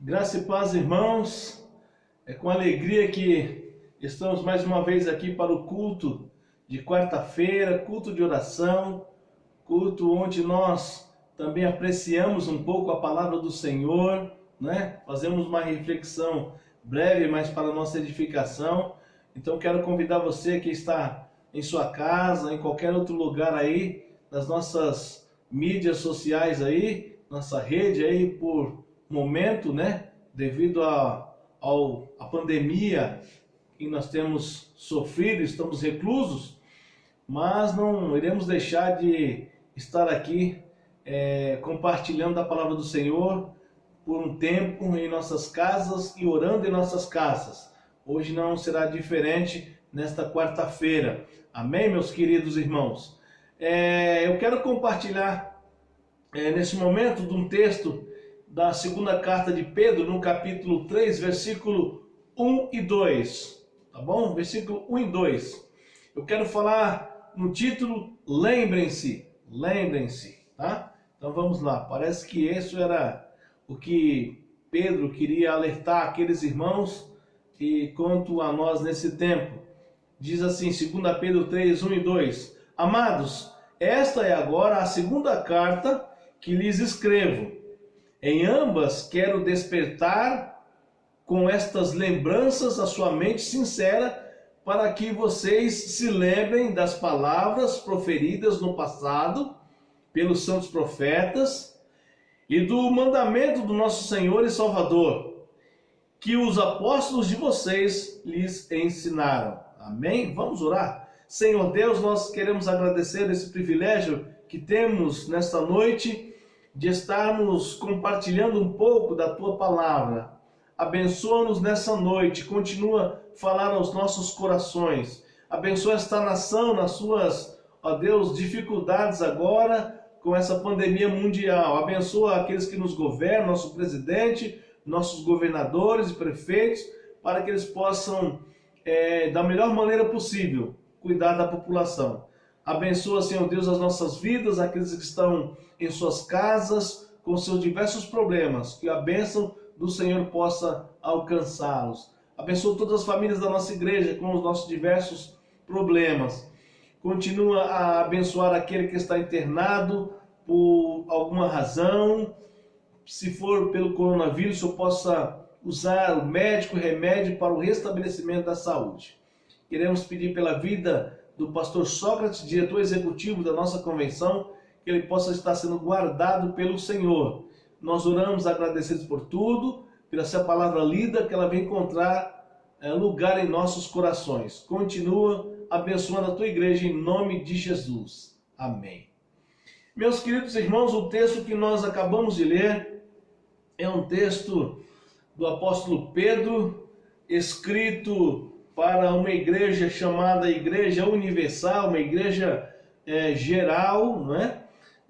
Graça e paz, irmãos. É com alegria que estamos mais uma vez aqui para o culto de quarta-feira, culto de oração, culto onde nós também apreciamos um pouco a palavra do Senhor, né? Fazemos uma reflexão breve, mas para a nossa edificação. Então quero convidar você que está em sua casa, em qualquer outro lugar aí, nas nossas mídias sociais aí, nossa rede aí por momento, né? Devido à pandemia que nós temos sofrido, estamos reclusos, mas não iremos deixar de estar aqui compartilhando a palavra do Senhor por um tempo em nossas casas e orando em nossas casas. Hoje não será diferente nesta quarta-feira. Amém, meus queridos irmãos? Eu quero compartilhar nesse momento de um texto da segunda carta de Pedro, no capítulo 3, versículo 1 e 2. Tá bom? Versículo 1 e 2. Eu quero falar no título Lembrem-se, lembrem-se, tá? Então vamos lá. Parece que isso era o que Pedro queria alertar aqueles irmãos e quanto a nós nesse tempo. Diz assim, 2 Pedro 3, 1 e 2. Amados, esta é agora a segunda carta que lhes escrevo. Em ambas quero despertar com estas lembranças a sua mente sincera, para que vocês se lembrem das palavras proferidas no passado pelos santos profetas e do mandamento do nosso Senhor e Salvador, que os apóstolos de vocês lhes ensinaram. Amém? Vamos orar? Senhor Deus, nós queremos agradecer esse privilégio que temos nesta noite de estarmos compartilhando um pouco da Tua Palavra. Abençoa-nos nessa noite, continua a falar aos nossos corações. Abençoa esta nação nas suas, ó Deus, dificuldades agora com essa pandemia mundial. Abençoa aqueles que nos governam, nosso presidente, nossos governadores e prefeitos, para que eles possam, da melhor maneira possível, cuidar da população. Abençoa, Senhor Deus, as nossas vidas, aqueles que estão em suas casas, com seus diversos problemas, que a bênção do Senhor possa alcançá-los. Abençoa todas as famílias da nossa igreja com os nossos diversos problemas. Continua a abençoar aquele que está internado por alguma razão. Se for pelo coronavírus, eu possa usar o médico, o remédio para o restabelecimento da saúde. Queremos pedir pela vida do pastor Sócrates, diretor executivo da nossa convenção, que ele possa estar sendo guardado pelo Senhor. Nós oramos agradecidos por tudo, pela sua palavra lida, que ela venha encontrar lugar em nossos corações. Continua abençoando a tua igreja em nome de Jesus. Amém. Meus queridos irmãos, o texto que nós acabamos de ler é um texto do apóstolo Pedro, escrito para uma igreja chamada Igreja Universal, uma igreja geral, não é?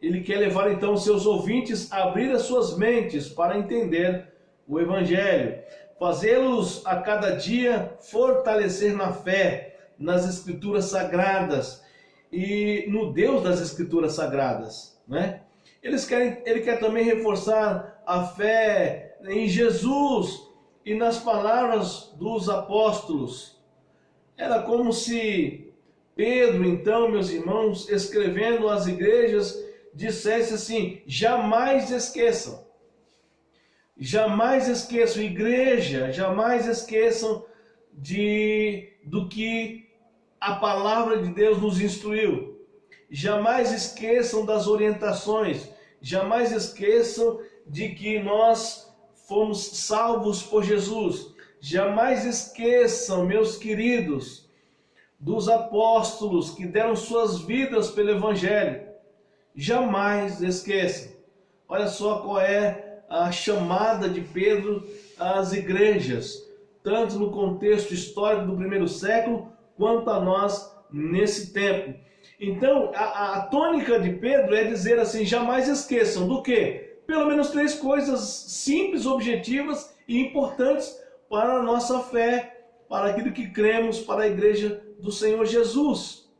Ele quer levar então os seus ouvintes a abrir as suas mentes para entender o Evangelho, fazê-los a cada dia fortalecer na fé, nas Escrituras Sagradas e no Deus das Escrituras Sagradas, né? Ele quer também reforçar a fé em Jesus e nas palavras dos apóstolos. Era como se Pedro, então, meus irmãos, escrevendo às igrejas, dissesse assim: jamais esqueçam, igreja, jamais esqueçam do que a palavra de Deus nos instruiu. Jamais esqueçam das orientações, jamais esqueçam de que nós fomos salvos por Jesus. Jamais esqueçam, meus queridos, dos apóstolos que deram suas vidas pelo Evangelho. Jamais esqueçam. Olha só qual é a chamada de Pedro às igrejas, tanto no contexto histórico do primeiro século, quanto a nós nesse tempo. Então, a tônica de Pedro é dizer assim: jamais esqueçam do quê? Pelo menos 3 coisas simples, objetivas e importantes para a nossa fé, para aquilo que cremos, para a igreja do Senhor Jesus.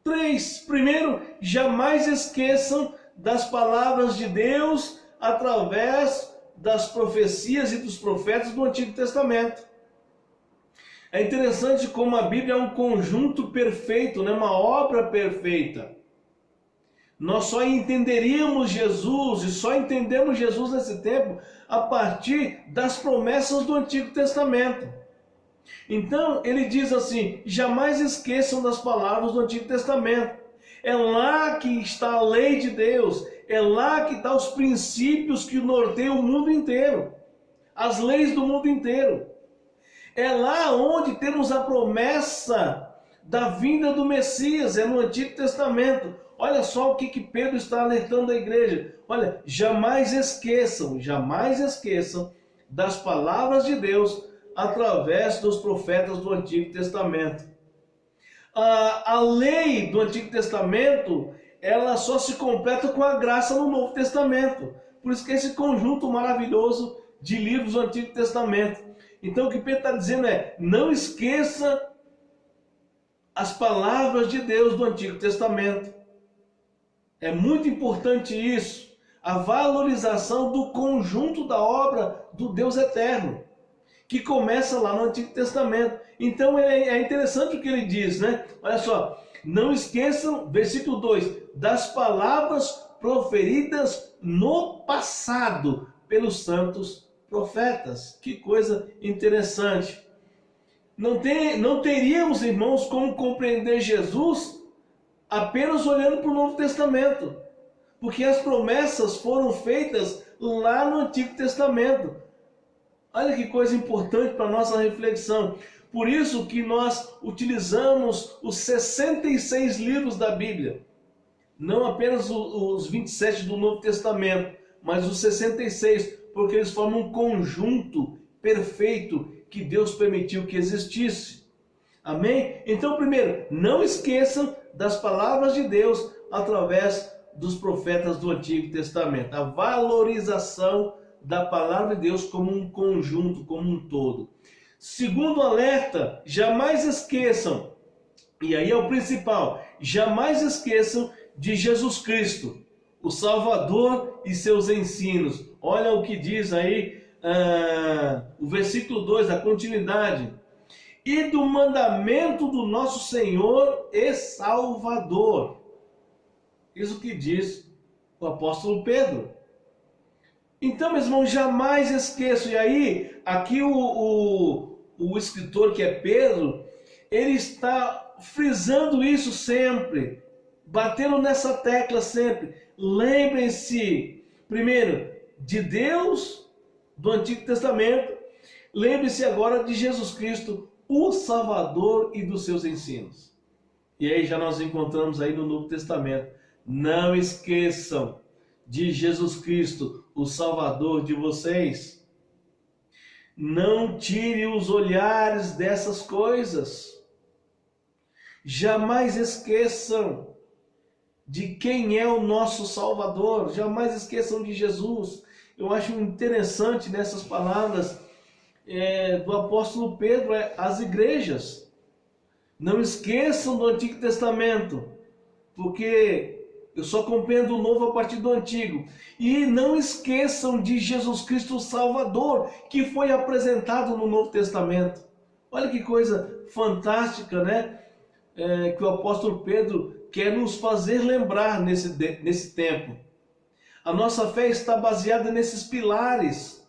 3. Primeiro, jamais esqueçam das palavras de Deus através das profecias e dos profetas do Antigo Testamento. É interessante como a Bíblia é um conjunto perfeito, né? Uma obra perfeita. Nós só entenderíamos Jesus e só entendemos Jesus nesse tempo a partir das promessas do Antigo Testamento. Então, ele diz assim: jamais esqueçam das palavras do Antigo Testamento. É lá que está a lei de Deus, é lá que estão os princípios que norteiam o mundo inteiro, as leis do mundo inteiro. É lá onde temos a promessa da vinda do Messias, é no Antigo Testamento. Olha só o que Pedro está alertando a igreja. Olha, jamais esqueçam das palavras de Deus através dos profetas do Antigo Testamento. A lei do Antigo Testamento, ela só se completa com a graça no Novo Testamento. Por isso que esse conjunto maravilhoso de livros do Antigo Testamento. Então o que Pedro está dizendo é: não esqueça as palavras de Deus do Antigo Testamento. É muito importante isso, a valorização do conjunto da obra do Deus eterno, que começa lá no Antigo Testamento. Então é interessante o que ele diz, né? Olha só, não esqueçam, versículo 2, das palavras proferidas no passado pelos santos profetas. Que coisa interessante. Não teríamos, irmãos, como compreender Jesus apenas olhando para o Novo Testamento, porque as promessas foram feitas lá no Antigo Testamento. Olha que coisa importante para a nossa reflexão. Por isso que nós utilizamos os 66 livros da Bíblia, não apenas os 27 do Novo Testamento, mas os 66, porque eles formam um conjunto perfeito que Deus permitiu que existisse. Amém? Então, primeiro, não esqueçam das palavras de Deus através dos profetas do Antigo Testamento. A valorização da palavra de Deus como um conjunto, como um todo. Segundo alerta, jamais esqueçam, e aí é o principal, jamais esqueçam de Jesus Cristo, o Salvador e seus ensinos. Olha o que diz aí o versículo 2, a continuidade. E do mandamento do nosso Senhor e Salvador. Isso que diz o apóstolo Pedro. Então, meus irmãos, jamais esqueçam. E aí, aqui o escritor, que é Pedro, ele está frisando isso sempre, batendo nessa tecla sempre. Lembrem-se, primeiro, de Deus, do Antigo Testamento. Lembre-se agora de Jesus Cristo, o Salvador, e dos seus ensinos. E aí já nós encontramos aí no Novo Testamento. Não esqueçam de Jesus Cristo, o Salvador de vocês. Não tire os olhares dessas coisas. Jamais esqueçam de quem é o nosso Salvador. Jamais esqueçam de Jesus. Eu acho interessante nessas palavras do apóstolo Pedro, as igrejas. Não esqueçam do Antigo Testamento, porque eu só compreendo o novo a partir do antigo. E não esqueçam de Jesus Cristo, o Salvador, que foi apresentado no Novo Testamento. Olha que coisa fantástica, né? Que o apóstolo Pedro quer nos fazer lembrar nesse tempo. A nossa fé está baseada nesses pilares: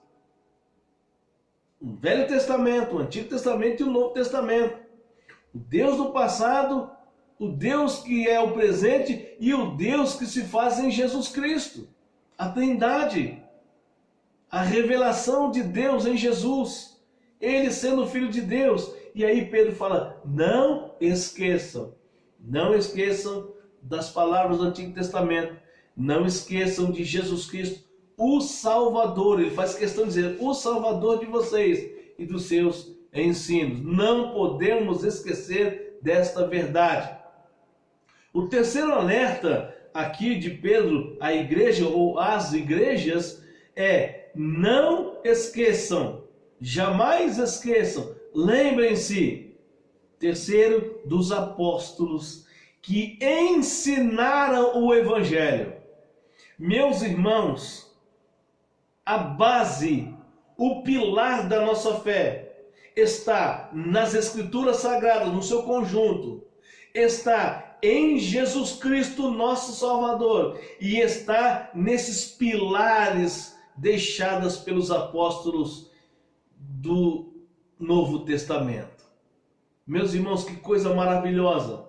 o Velho Testamento, o Antigo Testamento e o Novo Testamento. O Deus do passado, o Deus que é o presente e o Deus que se faz em Jesus Cristo. A Trindade, a revelação de Deus em Jesus, ele sendo o Filho de Deus. E aí Pedro fala: não esqueçam das palavras do Antigo Testamento, não esqueçam de Jesus Cristo, o Salvador. Ele faz questão de dizer: o Salvador de vocês e dos seus ensinos. Não podemos esquecer desta verdade. O terceiro alerta aqui de Pedro à igreja ou às igrejas é: não esqueçam, jamais esqueçam, lembrem-se, terceiro, dos apóstolos que ensinaram o Evangelho. Meus irmãos, a base, o pilar da nossa fé está nas Escrituras Sagradas, no seu conjunto, está em Jesus Cristo, nosso Salvador, e está nesses pilares deixados pelos apóstolos do Novo Testamento. Meus irmãos, que coisa maravilhosa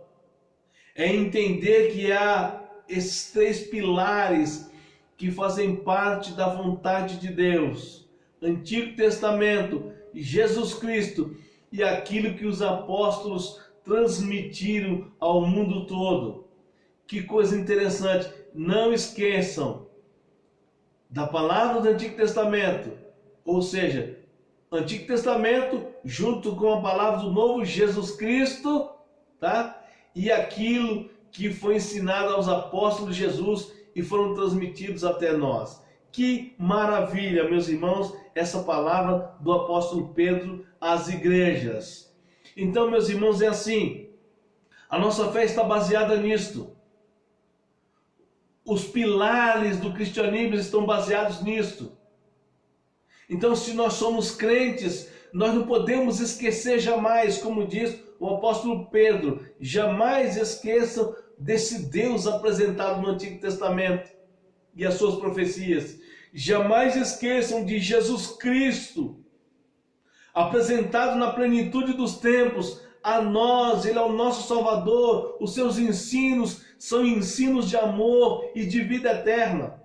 é entender que há esses três pilares que fazem parte da vontade de Deus: Antigo Testamento, Jesus Cristo e aquilo que os apóstolos transmitiram ao mundo todo. Que coisa interessante! Não esqueçam da palavra do Antigo Testamento, ou seja, Antigo Testamento junto com a palavra do novo, Jesus Cristo, tá? E aquilo que foi ensinado aos apóstolos de Jesus e foram transmitidos até nós. Que maravilha, meus irmãos, essa palavra do apóstolo Pedro às igrejas. Então, meus irmãos, é assim, a nossa fé está baseada nisto. Os pilares do cristianismo estão baseados nisto. Então, se nós somos crentes, nós não podemos esquecer jamais, como diz o apóstolo Pedro, jamais esqueçam desse Deus apresentado no Antigo Testamento e as suas profecias. Jamais esqueçam de Jesus Cristo, apresentado na plenitude dos tempos a nós. Ele é o nosso Salvador. Os seus ensinos são ensinos de amor e de vida eterna.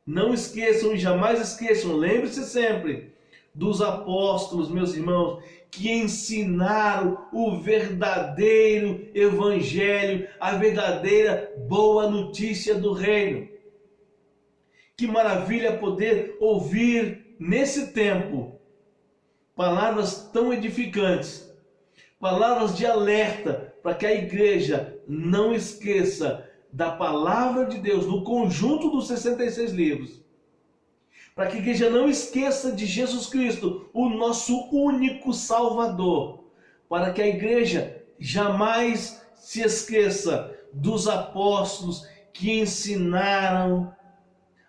Não esqueçam e jamais esqueçam, lembre-se sempre dos apóstolos, meus irmãos, que ensinaram o verdadeiro evangelho, a verdadeira boa notícia do reino. Que maravilha poder ouvir nesse tempo palavras tão edificantes, palavras de alerta para que a igreja não esqueça da palavra de Deus no conjunto dos 66 livros. Para que a igreja não esqueça de Jesus Cristo, o nosso único Salvador. Para que a igreja jamais se esqueça dos apóstolos que ensinaram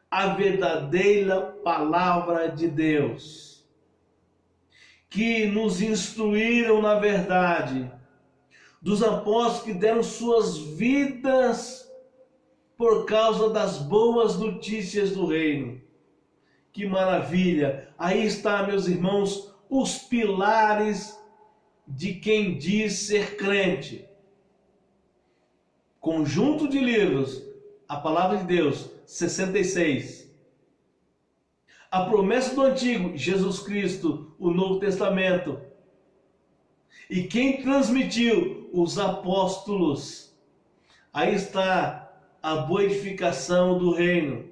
a verdadeira palavra de Deus, que nos instruíram na verdade, dos apóstolos que deram suas vidas por causa das boas notícias do reino. Que maravilha! Aí está, meus irmãos, os pilares de quem diz ser crente. Conjunto de livros, a palavra de Deus, 66. A promessa do Antigo, Jesus Cristo, o Novo Testamento. E quem transmitiu? Os apóstolos. Aí está a boa edificação do reino.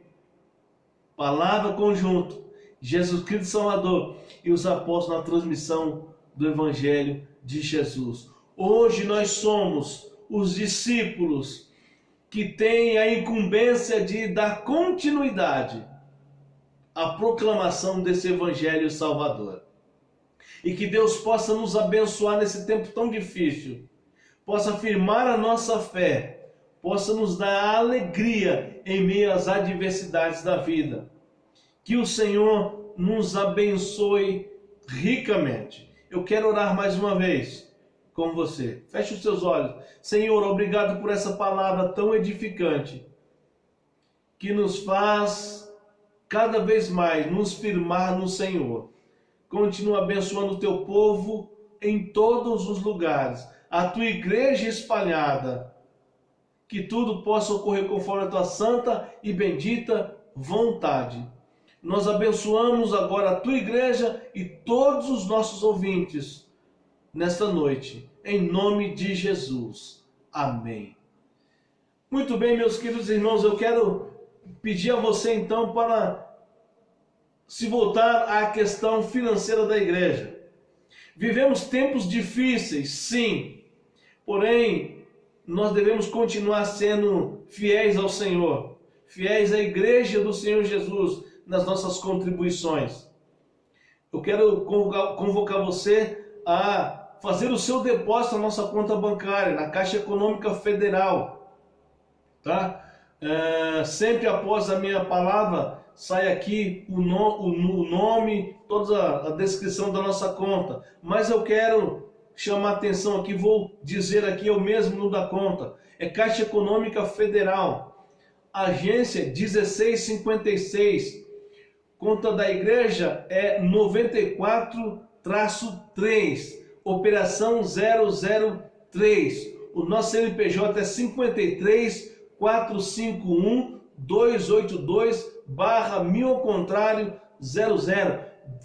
Palavra conjunto, Jesus Cristo Salvador e os apóstolos na transmissão do Evangelho de Jesus. Hoje nós somos os discípulos que têm a incumbência de dar continuidade à proclamação desse Evangelho Salvador. E que Deus possa nos abençoar nesse tempo tão difícil, possa afirmar a nossa fé, possa nos dar alegria em meio às adversidades da vida. Que o Senhor nos abençoe ricamente. Eu quero orar mais uma vez com você. Feche os seus olhos. Senhor, obrigado por essa palavra tão edificante, que nos faz cada vez mais nos firmar no Senhor. Continua abençoando o teu povo em todos os lugares, a tua igreja espalhada. Que tudo possa ocorrer conforme a tua santa e bendita vontade. Nós abençoamos agora a tua igreja e todos os nossos ouvintes nesta noite, em nome de Jesus. Amém. Muito bem, meus queridos irmãos, eu quero pedir a você então para se voltar à questão financeira da igreja. Vivemos tempos difíceis, sim, porém nós devemos continuar sendo fiéis ao Senhor, fiéis à igreja do Senhor Jesus nas nossas contribuições. Eu quero convocar você a fazer o seu depósito na nossa conta bancária, na Caixa Econômica Federal, tá? Sempre após a minha palavra, sai aqui o nome, toda a descrição da nossa conta. Mas eu quero chamar a atenção aqui, vou dizer aqui eu mesmo no da conta. É Caixa Econômica Federal, agência 1656. Conta da igreja é 94-3, operação 003. O nosso CNPJ é 53-451-282/1000.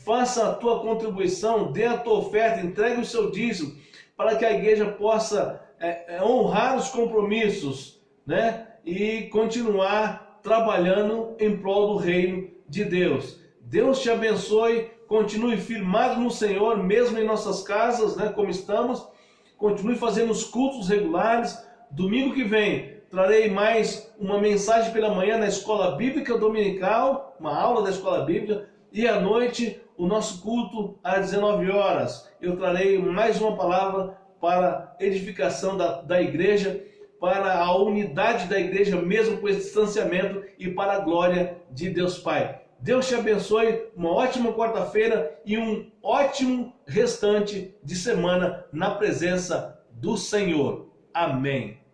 Faça a tua contribuição, dê a tua oferta, entregue o seu dízimo, para que a igreja possa honrar os compromissos, né? E continuar trabalhando em prol do reino de Deus. Deus te abençoe, continue firmado no Senhor, mesmo em nossas casas, né, como estamos. Continue fazendo os cultos regulares. Domingo que vem trarei mais uma mensagem pela manhã na Escola Bíblica Dominical, uma aula da Escola Bíblica, e à noite o nosso culto às 19 horas. Eu trarei mais uma palavra para edificação da igreja, para a unidade da igreja, mesmo com esse distanciamento, e para a glória de Deus Pai. Deus te abençoe, uma ótima quarta-feira e um ótimo restante de semana na presença do Senhor. Amém.